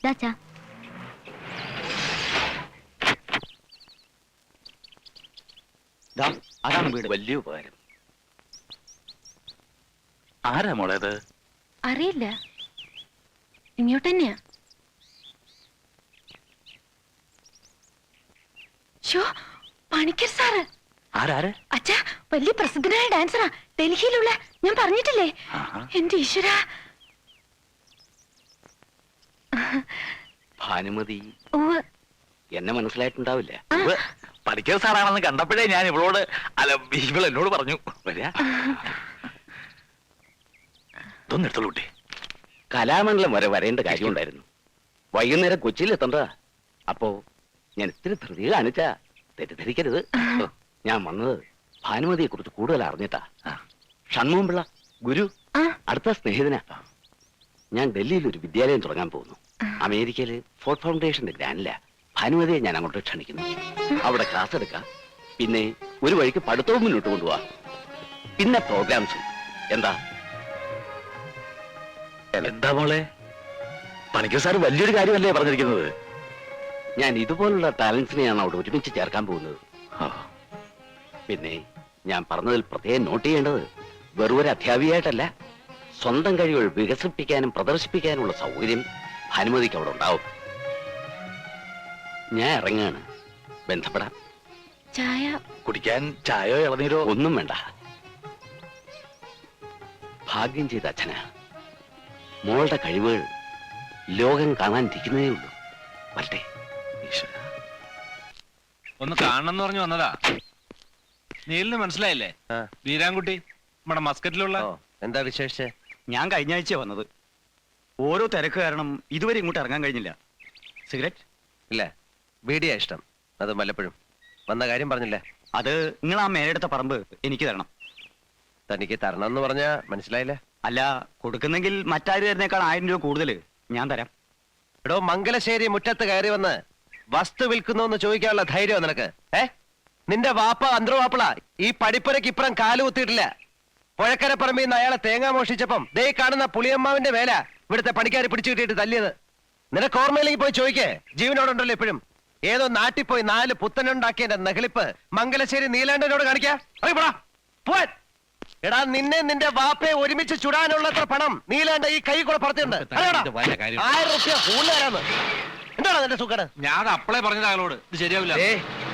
ദാച്ചാ അതാണ് വീട്. വലിയ ഉപകാരം. ആരാ മോളേത്? അറിയില്ല, ഇങ്ങോട്ട് തന്നെയാ. പണിക്കർ സാറ്. ആരാര്? അച്ഛാ, വലിയ പ്രസിദ്ധനായ ഡാൻസറാ, ഡൽഹിയിലുള്ള. ഞാൻ പറഞ്ഞിട്ടില്ലേ? എന്റെ ഈശ്വര. ഭാനുമതി എന്നെ മനസ്സിലായിട്ടുണ്ടാവില്ല. പണിക്കർ സാറാണെന്ന് കണ്ടപ്പോഴേ ഞാൻ ഇവളോട്, അല്ല ഇവൾ എന്നോട് പറഞ്ഞു വരിക. ഇതൊന്നെടുത്തോളൂ കുട്ടി. കലാമണ്ഡലം വരെ വരേണ്ട കാര്യമുണ്ടായിരുന്നു. വൈകുന്നേരം കൊച്ചിയിൽ എത്തണ്ട. അപ്പോ ഞാൻ ഇത്തിരി ധൃതി കാണിച്ചാ തെറ്റിദ്ധരിക്കരുത്. ഞാൻ വന്നത് ഭാനുമതിയെ കുറിച്ച് കൂടുതൽ അറിഞ്ഞിട്ടാ. ഷൺമുഖം പിള്ള ഗുരു അടുത്ത സ്നേഹിതനാ. ഞാൻ ഡൽഹിയിൽ ഒരു വിദ്യാലയം തുടങ്ങാൻ പോകുന്നു. അമേരിക്കയില് ഫോർട്ട് ഫൗണ്ടേഷന്റെ ഗ്രാൻഡിലാ. ഭാനുമതിയെ ഞാൻ അങ്ങോട്ട് ക്ഷണിക്കുന്നു. അവിടെ ക്ലാസ് എടുക്കാം, പിന്നെ ഒരു വഴിക്ക് പഠിത്തവും മുന്നോട്ട് കൊണ്ടുപോവാ, പിന്നെ പ്രോഗ്രാംസും. എന്താ എന്താ മോളെ, പണിക്കർ സാർ വലിയൊരു കാര്യമല്ലേ പറഞ്ഞിരിക്കുന്നത്? ഞാൻ ഇതുപോലുള്ള ടാലൻസിനെയാണ് അവിടെ ഒരുമിച്ച് ചേർക്കാൻ പോകുന്നത്. പിന്നെ ഞാൻ പറഞ്ഞതിൽ പ്രത്യേകം നോട്ട് ചെയ്യേണ്ടത്, വെറും ഒരു അധ്യാപികയായിട്ടല്ല, സ്വന്തം കഴിവുകൾ വികസിപ്പിക്കാനും പ്രദർശിപ്പിക്കാനുള്ള സൗകര്യം ഭാനുമതിക്ക് അവിടെ ഉണ്ടാവും. ഞാൻ ഇറങ്ങാണ്, ബന്ധപ്പെടാം. ചായ കുടിക്കാൻ ചായയോ ഇളനീരോ? ഒന്നും വേണ്ട. ഭാഗ്യം ചെയ്ത അച്ഛനാ. മോളുടെ കഴിവുകൾ ലോകം കാണാനിരിക്കുന്നതേ ഉള്ളൂ. വരട്ടെ. ഒന്ന് കാണണമെന്ന് പറഞ്ഞു വന്നതാ. നീലിന് മനസ്സിലായില്ലേ? വീരാൻകുട്ടി, നമ്മുടെ മസ്കറ്റിലുള്ള. എന്താ വിശേഷിച്ച്? ഞാൻ കഴിഞ്ഞ ആഴ്ച വന്നത്. ഓരോ തിരക്ക് കാരണം ഇതുവരെ ഇങ്ങോട്ട് ഇറങ്ങാൻ കഴിഞ്ഞില്ല. സിഗരറ്റ് ഇല്ല, ബീഡിയാ ഇഷ്ടം. അത് വല്ലപ്പോഴും. വന്ന കാര്യം പറഞ്ഞില്ലേ? അത് നിങ്ങൾ ആ മേലെടുത്ത പറമ്പ് എനിക്ക് തരണം. തനിക്ക് തരണം എന്ന് പറഞ്ഞാ മനസ്സിലായില്ല. അല്ല, കൊടുക്കുന്നെങ്കിൽ മറ്റാര് തരുന്നേക്കാൾ 1000 രൂപ കൂടുതൽ ഞാൻ തരാം. എടോ, മംഗലശ്ശേരി മുറ്റത്ത് കയറി വന്ന് വസ്തു വിൽക്കുന്നോന്ന് ചോദിക്കാനുള്ള ധൈര്യം നിനക്ക്? നിന്റെ വാപ്പ അന്തർവാപ്പിള ഈ പടിപ്പുരക്ക് ഇപ്പുറം കാലുകുത്തിയിട്ടില്ല. പുഴക്കര പറമ്പിൽ നിന്ന് അയാളെ തേങ്ങ മോഷിച്ചപ്പം ദേ കാണുന്ന പുളിയമ്മാവിന്റെ വേല ഇവിടുത്തെ പണിക്കാരെ പിടിച്ചു കിട്ടിയിട്ട് തല്ലിയത്. നിനക്ക് ഓർമ്മയിലേക്ക് പോയി ചോദിക്കേ. ജീവനോടുണ്ടല്ലോ ഇപ്പോഴും. ഏതോ നാട്ടിൽ പോയി 4 പുത്തനുണ്ടാക്കിയതിന്റെ നഹലിപ്പ് മംഗലശ്ശേരി നീലാണ്ടനോട് കാണിക്കാ. പോവാൻ. എടാ, നിന്നെ നിന്റെ വാപ്പയെ ഒരുമിച്ച് ചുടാനുള്ളത്ര പണം നീലാണ്ട ഈ കൈ കൂടെ പുറത്തുണ്ട്. 1000 രൂപ കൂടുതൽ തരാന്ന്. എന്താണോ നിന്റെ സുഖം? ഞാൻ അപ്പളേ പറഞ്ഞത് അയാളോട് ഇത് ശരിയാവില്ല.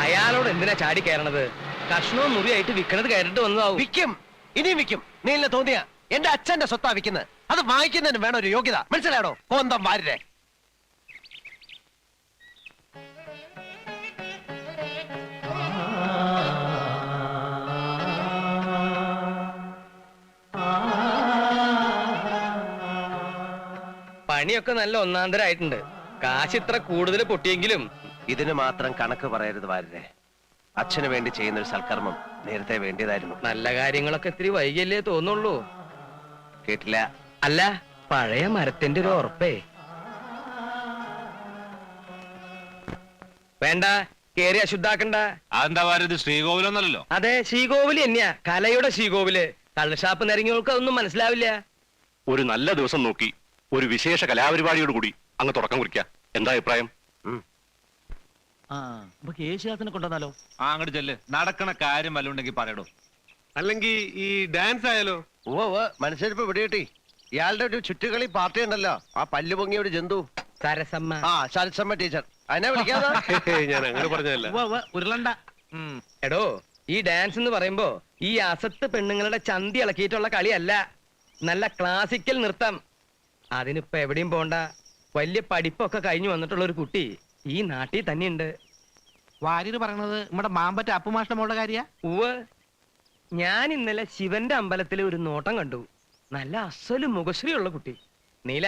അയാളോട് എന്തിനാ ചാടി കയറണത്? കഷ്ണവും മുറിയായിട്ട് വിൽക്കണത് കയറിട്ട് വന്നതാവും. വിൽക്കും, ഇനിയും വിൽക്കും. നീലിനെ തോന്നിയ എന്റെ അച്ഛന്റെ സ്വത്താ വിൽക്കുന്നത്. അത് വാങ്ങിക്കുന്നതിന് വേണം ഒരു യോഗ്യത. മനസ്സിലായോ? കോന്തം വാരിരെ. പണിയൊക്കെ നല്ല ഒന്നാന്തരായിട്ടുണ്ട്. കാശ് ഇത്ര കൂടുതൽ പൊട്ടിയെങ്കിലും ഇതിന് മാത്രം കണക്ക് പറയരുത് വാരിരെ. അച്ഛന് വേണ്ടി ചെയ്യുന്ന ഒരു സൽക്കർമ്മം നേരത്തെ വേണ്ടിയതായിരുന്നു. നല്ല കാര്യങ്ങളൊക്കെ ഇത്തിരി വൈകിയല്ലേ തോന്നുള്ളൂ. കേട്ടില്ല? അല്ല, പഴയ മരത്തിന്റെ ഒരു ഉറപ്പേ. വേണ്ട, കേറി അശുദ്ധാക്കണ്ട. അതെന്താ ഇത് ശ്രീകോവിലൊന്നല്ലോ? അതെ, ശ്രീകോവില് തന്നെയാ, കലയുടെ ശ്രീകോവില്. കള്ളുഷാപ്പ് നിറങ്ങിയവർക്ക് അതൊന്നും മനസ്സിലാവില്ല. ഒരു നല്ല ദിവസം നോക്കി ഒരു വിശേഷ കലാപരിപാടിയോട് കൂടി അങ്ങ് തുടക്കം കുറിക്കാം. എന്താ അഭിപ്രായം? യേശുദാസിനെ കൊണ്ടുവന്നാലോ? അങ്ങോട്ട് ചെല്ല്. നടക്കണ കാര്യം വല്ലുണ്ടെങ്കിൽ പറയടോ. അല്ലെങ്കിൽ ഈ ഡാൻസ് ആയാലോ? മനസ്സിലിപ്പോ പിടികിട്ടി. ഇയാളുടെ ഒരു ചുറ്റുകളി പാർട്ടി ഉണ്ടല്ലോ, ആ പല്ലു പൊങ്ങിയ ഒരു ജന്തു. സരസമ്മ. സരസമ്മ ടീച്ചർ. അതിനെ വിളിക്കാതെ. ഞാൻ അങ്ങനെ പറഞ്ഞതല്ല. ഉരുളണ്ട. എടോ, ഈ ഡാൻസ് എന്ന് പറയുമ്പോ ഈ അസത്ത് പെണ്ണുങ്ങളുടെ ചന്തി ഇളക്കിയിട്ടുള്ള കളിയല്ല. നല്ല ക്ലാസിക്കൽ നൃത്തം. അതിനിപ്പോ എവിടെയും പോണ്ട. വലിയ പഠിപ്പൊക്കെ കഴിഞ്ഞു വന്നിട്ടുള്ള ഒരു കുട്ടി ഈ നാട്ടിൽ തന്നെയുണ്ട്. വാര്യര് പറയണത് നമ്മുടെ മാമ്പറ്റ അപ്പുമാഷ്ട മോളുടെ കാര്യ? ഉവ്. ഞാൻ ഇന്നലെ ശിവന്റെ അമ്പലത്തിലെ ഒരു നോട്ടം കണ്ടു. നല്ല അസല് മുഖശ്രീ ഉള്ള കുട്ടി. നീല,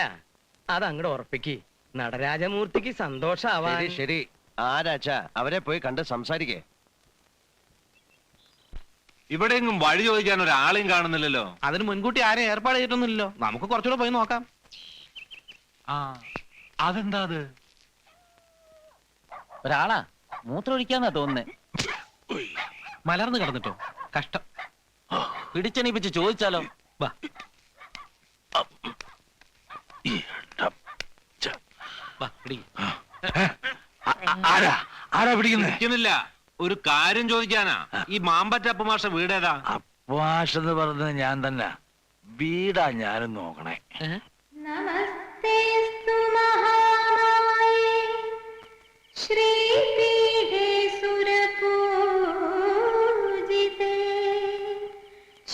അത് അങ്ങോട്ട് ഉറപ്പിക്ക്. നടരാജമൂർത്തിക്ക് സന്തോഷാവാൻ. ശരി, ആരാച്ചാ അവരെ പോയി കണ്ട് സംസാരിക്കേ. ഇവിടെയെങ്കിലും വഴി ചോദിക്കാൻ ഒരാളെയും കാണുന്നില്ലല്ലോ. അതിന് മുൻകൂട്ടി ആരെയും ഏർപ്പാട് ചെയ്തിട്ടൊന്നുമില്ലല്ലോ. നമുക്ക് കുറച്ചുകൂടെ പോയി നോക്കാം. അതെന്താ അത്? ഒരാളാ മൂത്രമൊഴിക്കാന്നാ തോന്നുന്നേ. മലർന്നു കിടന്നിട്ടോ? കഷ്ടം. പിടിച്ചെണീപ്പിച്ച് ചോദിച്ചാലോ? ആരാ ആരാ പിടിക്കുന്നേ? നിൽക്കുന്നില്ല, ഒരു കാര്യം ചോദിക്കാനാ. ഈ മാമ്പറ്റ അപ്പമാഷ വീടേതാ? അപ്പാഷെന്ന് പറഞ്ഞത് ഞാൻ തന്നെ. വീടാ ഞാനും നോക്കണേ. നമസ്തേസ്തു മഹാമായേ ശ്രീപീഠേ സുരപൂജിതേ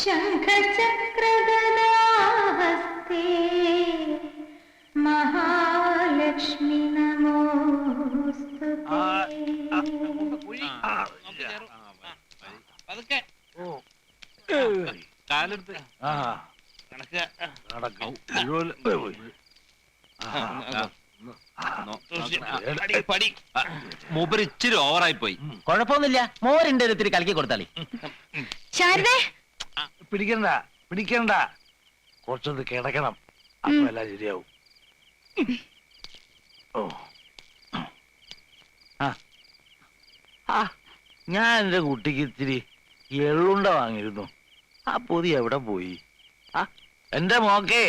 ശംഖചക്രഗദാഹസ്തേ മഹാലക്ഷ്മി നമോസ്തുതേ. കാലെടുത്ത് ആ നടക്കും. മുഴുവൻ പോയി. മൂപ്പര് ഇച്ചിരി ഓവറായി പോയി. കുഴപ്പമൊന്നുമില്ല, മോരുണ്ട് ഒത്തിരി കലക്കി കൊടുത്താളി. ശാരദേ, പിടിക്കണ്ട പിടിക്കണ്ട, കുറച്ചൊന്ന് കിടക്കണം, അപ്പൊ എല്ലാം ശരിയാവും. ഓ ആ ആ ഞാൻ എന്റെ കുട്ടിക്ക് ഇത്തിരി എള്ളുണ്ട വാങ്ങിയിരുന്നു. ആ പൊതി എവിടെ പോയി? ആ എന്റെ മോക്കേ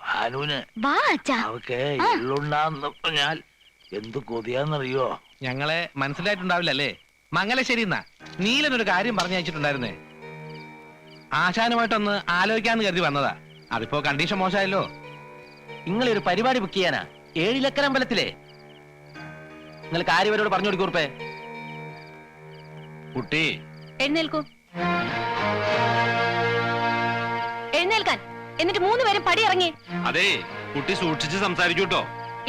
ഭാനുവിന് വാ അച്ഛാ. അവക്ക് എള്ളുണ്ടാന്ന് പറഞ്ഞാൽ എന്ത് കൊതിയാന്നറിയോ? ഞങ്ങളെ മനസ്സിലായിട്ടുണ്ടാവില്ലല്ലേ? മംഗലശ്ശേരി എന്നാ നീലനൊരു കാര്യം പറഞ്ഞു അയച്ചിട്ടുണ്ടായിരുന്നേ. ആശാനുമായിട്ടൊന്ന് ആലോചിക്കാന്ന് കരുതി വന്നതാ. അതിപ്പോ കണ്ടീഷൻ മോശമായല്ലോ. നിങ്ങളൊരു പരിപാടി ബുക്ക് ചെയ്യാനാ, 7 ലക്കര അമ്പലത്തിലെ. നിങ്ങൾ കാര്യവരോട് പറഞ്ഞു കൊടുക്കൂർപ്പേ. കുട്ടി എഴുന്നേൽക്കൂ. എഴുന്നേൽക്കാൻ. എന്നിട്ട് 3 പേരും പടി ഇറങ്ങി. അതെ, കുട്ടി സൂക്ഷിച്ച് സംസാരിക്കൂട്ടോ.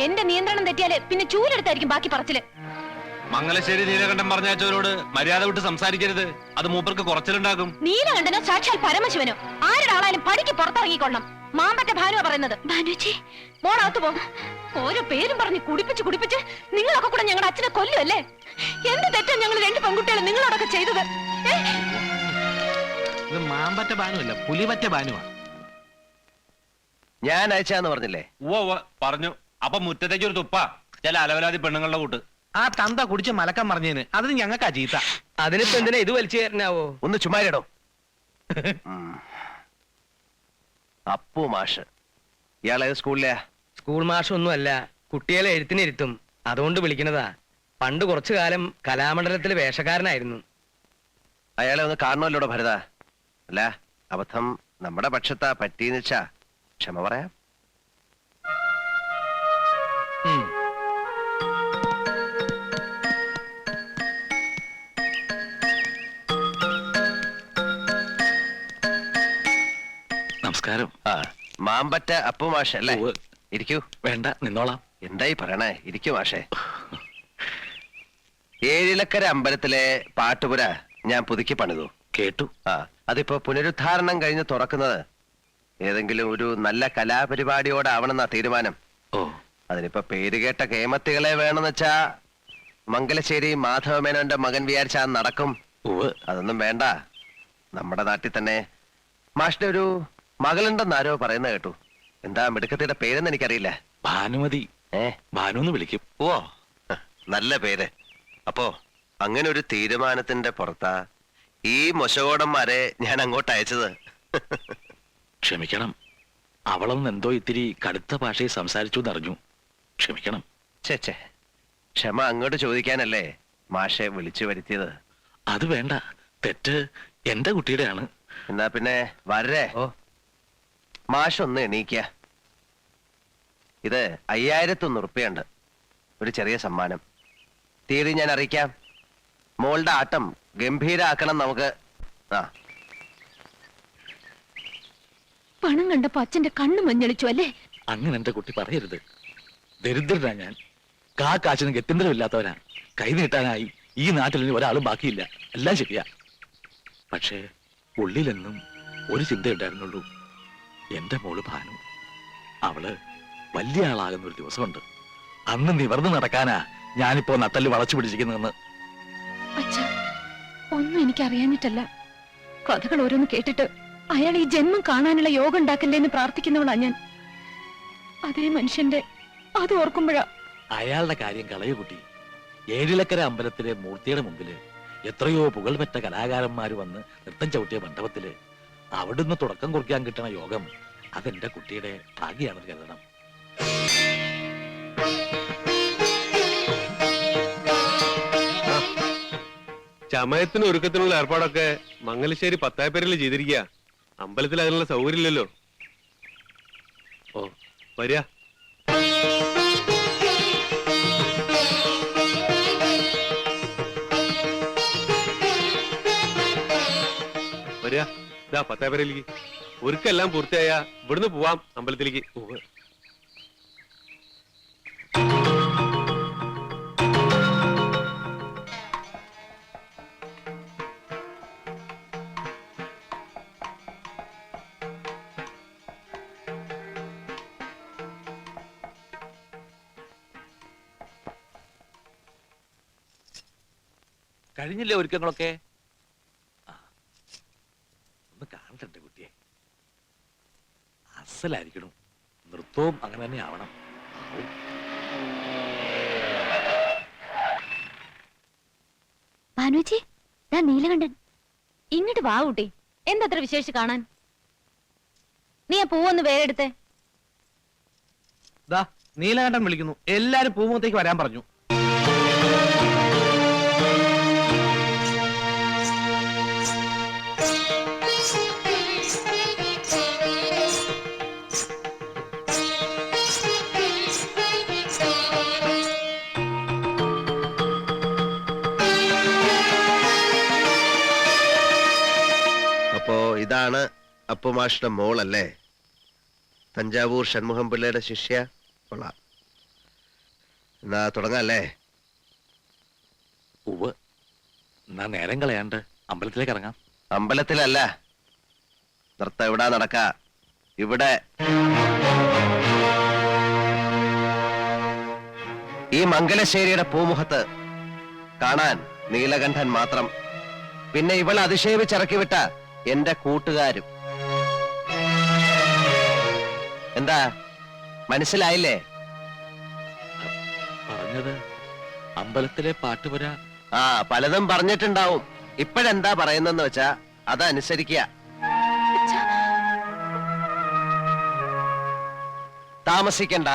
എന്റെ നിയന്ത്രണം തെറ്റിയാല് പിന്നെ ചൂലെടുത്തായിരിക്കും ബാക്കി പറച്ചില്. മംഗലശ്ശേരി നീലകണ്ഠൻ പറഞ്ഞയച്ചവരോട് മര്യാദ വിട്ട് സംസാരിക്കരുത്. അത് മൂപ്പർക്ക് കുറച്ചിലുണ്ടാക്കും. നീലകണ്ഠനോ സാക്ഷാൽ പരമശിവനോ ആരുടെ ആളായാലും പടിക്ക് പുറത്തിറങ്ങിക്കൊള്ളണം. മാമ്പറ്റ ഭാനുവാ പറയുന്നത്. ഭാനുച്ചി മോളകത്ത് പോ. ഓരോ പേരും പറഞ്ഞ് കുടിപ്പിച്ച് നിങ്ങളൊക്കെ കൂടെ ഞങ്ങളുടെ അച്ഛനെ കൊല്ലുമല്ലേ? എന്ത് തെറ്റാ ഞങ്ങൾ 2 പെൺകുട്ടികളും നിങ്ങളോടൊക്കെ ചെയ്തത്? ഇത് മാമ്പറ്റ ബാനുവല്ല, പുലിപറ്റ ബാനുവാ. ഞാൻ അയച്ചാന്ന് പറഞ്ഞില്ലേ? ഉവ്വ പറഞ്ഞു. അപ്പൊ മുറ്റത്തേക്ക് ഒരു തുപ്പ, ചില അലവലാതി പെണ്ണുങ്ങളുടെ കൂട്ട്. ആ തന്ത കുടിച്ച് മലക്കം പറഞ്ഞതിന് അതിന് ഞങ്ങൾക്കാ ചീത്ത. അതിനിപ്പോ എന്തിനാ ഇത് വലിച്ചു കയറിനാവോ? ഒന്ന് ചുമ്മാരിടോ. അപ്പു മാഷ് ഇയാളെ സ്കൂളിലെ സ്കൂൾ മാഷൊന്നും അല്ല, കുട്ടികളെ എഴുത്തിനിരുത്തും, അതുകൊണ്ട് വിളിക്കുന്നതാ. പണ്ട് കുറച്ചു കാലം കലാമണ്ഡലത്തിലെ വേഷക്കാരനായിരുന്നു. അയാളെ ഒന്ന് കാണണമല്ലോടോ ഭരത. അല്ല, അബദ്ധം നമ്മുടെ പക്ഷത്താ പറ്റീന്ന് വെച്ചാ ക്ഷമ പറയാം. നമസ്കാരം. ആ മാമ്പറ്റ അപ്പു മാഷ് അല്ലേ? ഉവ്വ്. ഇരിക്കൂ. വേണ്ട, നിന്നോളാം. എന്തായി പറയണേ? ഇരിക്കൂ മാഷേ. 7 ലക്കര അമ്പലത്തിലെ പാട്ടുപുര ഞാൻ പുതുക്കി പണിതു. കേട്ടു. ആ അതിപ്പോ പുനരുദ്ധാരണം കഴിഞ്ഞ് തുറക്കുന്നത് ഏതെങ്കിലും ഒരു നല്ല കലാപരിപാടിയോടാവണമെന്നാ തീരുമാനം. ഓ, അതിനിപ്പോ പേരുകേട്ട കേമത്തികളെ വേണമെന്ന് വെച്ചാ മംഗലശ്ശേരി മാധവമേനോന്റെ മകൻ വിചാരിച്ചാ നടക്കും. ഉവ്വ്. അതൊന്നും വേണ്ട. നമ്മുടെ നാട്ടിൽ തന്നെ മാഷിന്റെ ഒരു മകളുണ്ടെന്ന് ആരോ പറയുന്ന കേട്ടു. എന്താ മിടുക്കത്തിയുടെ പേരെന്ന് എനിക്കറിയില്ല. ഭാനുമതി. ഭാനുന്ന് വിളിക്കും. ഓ നല്ല പേര്. അപ്പോ അങ്ങനെ ഒരു തീരുമാനത്തിന്റെ പുറത്താ ഈ മൊശകോടന്മാരെ ഞാൻ അങ്ങോട്ട് അയച്ചത്. ക്ഷമിക്കണം, അവളൊന്ന് എന്തോ ഇത്തിരി കടുത്ത ഭാഷയിൽ സംസാരിച്ചു എന്നറിഞ്ഞു. ക്ഷമിക്കണം. ചേ ക്ഷമ അങ്ങോട്ട് ചോദിക്കാനല്ലേ മാഷെ വിളിച്ചു വരുത്തിയത്. അത് വേണ്ട, തെറ്റ് എന്റെ കുട്ടിയുടെയാണ്. എന്നാ പിന്നെ വരേ. ഓ മാഷൊന്ന് എണീക്ക. ഇത് 5001 ഉറുപ്പിയുണ്ട്, ഒരു ചെറിയ സമ്മാനം. തീയതി ഞാൻ അറിയിക്കാം. മോളുടെ ആട്ടം ഗംഭീരാക്കണം നമുക്ക്. ആ പണം കണ്ടപ്പോ അച്ഛന്റെ കണ്ണു മഞ്ഞളിച്ചു അല്ലേ? അങ്ങനെ എന്റെ കുട്ടി പറയരുത്. ദരിദ്രനാ ഞാൻ. കാശിന് ഗത്യന്തരമില്ലാത്തവനാ. കൈ നീട്ടാനായി ഈ നാട്ടിൽ ഇനി ഒരാളും ബാക്കിയില്ല. എല്ലാം ശരിയാ. പക്ഷേ ഉള്ളിലെന്നും ഒരു ചിന്തയുണ്ടായിരുന്നുള്ളൂ. എന്റെ മോള് ഭാനു, അവള് വലിയ ആളാകുന്ന ഒരു ദിവസമുണ്ട്. അന്ന് നിവർന്ന് നടക്കാനാ ഞാനിപ്പോ നട്ടല് വളച്ചു പിടിച്ചിരിക്കുന്നതെന്ന്. അച്ഛാ, ഒന്നും എനിക്ക് അറിയാഞ്ഞിട്ടല്ല. കഥകൾ ഓരോന്ന് കേട്ടിട്ട് അയാൾ ഈ ജന്മം കാണാനുള്ള യോഗം ഉണ്ടാക്കല്ലേ എന്ന് പ്രാർത്ഥിക്കുന്നവളാ ഞാൻ. അതേ മനുഷ്യന്റെ അത് ഓർക്കുമ്പോഴാ. അയാളുടെ കാര്യം കളയു കുട്ടി. 7 ലക്കര അമ്പലത്തിലെ മൂർത്തിയുടെ മുമ്പില് എത്രയോ പുകൾപെറ്റ കലാകാരന്മാര് വന്ന് നൃത്തം ചവിട്ടിയ മണ്ഡപത്തില് അവിടുന്ന് തുടക്കം കുറിക്കാൻ കിട്ടണ യോഗം അതെന്റെ കുട്ടിയുടെ ഭാഗ്യാണെന്ന് കരുതണം. ചമയത്തിന് ഒരുക്കത്തിനുള്ള ഏർപ്പാടൊക്കെ മംഗലശ്ശേരി പത്തായപ്പേരിൽ ചെയ്തിരിക്കുക. അമ്പലത്തിൽ അതിനുള്ള സൗകര്യം ഇല്ലല്ലോ. ഓ വരിക. വരിക. ഇതാ പത്തായപ്പേരയിലേക്ക്. ഒരുക്കെല്ലാം പൂർത്തിയായ ഇവിടുന്ന് പോവാം അമ്പലത്തിലേക്ക്. കഴിഞ്ഞില്ലേ ഒരുക്കങ്ങളൊക്കെ? ആ, ഒന്ന് കാണട്ടെ കുട്ടിയെ. അസലായിരിക്കണം. നൃത്തവും അങ്ങനെ തന്നെ ആവണം. ഭാനുച്ചി, നീലകണ്ഠൻ ഇങ്ങോട്ട് വാ കുട്ടി. എന്തത്ര വിശേഷിച്ച് കാണാൻ? നീ ആ പൂവൊന്ന് വേറെ എടുത്തേ. നീലകണ്ഠൻ വിളിക്കുന്നു. എല്ലാരും പൂമുഖത്തേക്ക് വരാൻ പറഞ്ഞു. അപ്പോ ഇതാണ് അപ്പുമാഷിന്റെ മോളല്ലേ? തഞ്ചാവൂർ ഷൺമുഖം പിള്ളയുടെ ശിഷ്യ. കൊള്ളാം. എന്നാ തുടങ്ങാല്ലേ? ഉവ്വ്. എന്നാ നേരം കളയാണ്ട് അമ്പലത്തിലേക്ക് ഇറങ്ങാം. അമ്പലത്തിലല്ല, നൃത്തം എവിടാ നടക്ക? ഇവിടെ. ഈ മംഗലശ്ശേരിയുടെ പൂമുഖത്ത് കാണാൻ നീലകണ്ഠൻ മാത്രം. പിന്നെ ഇവളെ അതിശയിച്ചിറക്കി വിട്ട എന്റെ കൂട്ടുകാരും. എന്താ മനസ്സിലായില്ലേ? പറഞ്ഞത് അമ്പലത്തിലെ പാട്ടുപുര. ആ, പലതും പറഞ്ഞിട്ടുണ്ടാവും. ഇപ്പോഴെന്താ പറയുന്നെന്ന് വെച്ചാ അതനുസരിക്കുക. താമസിക്കണ്ട.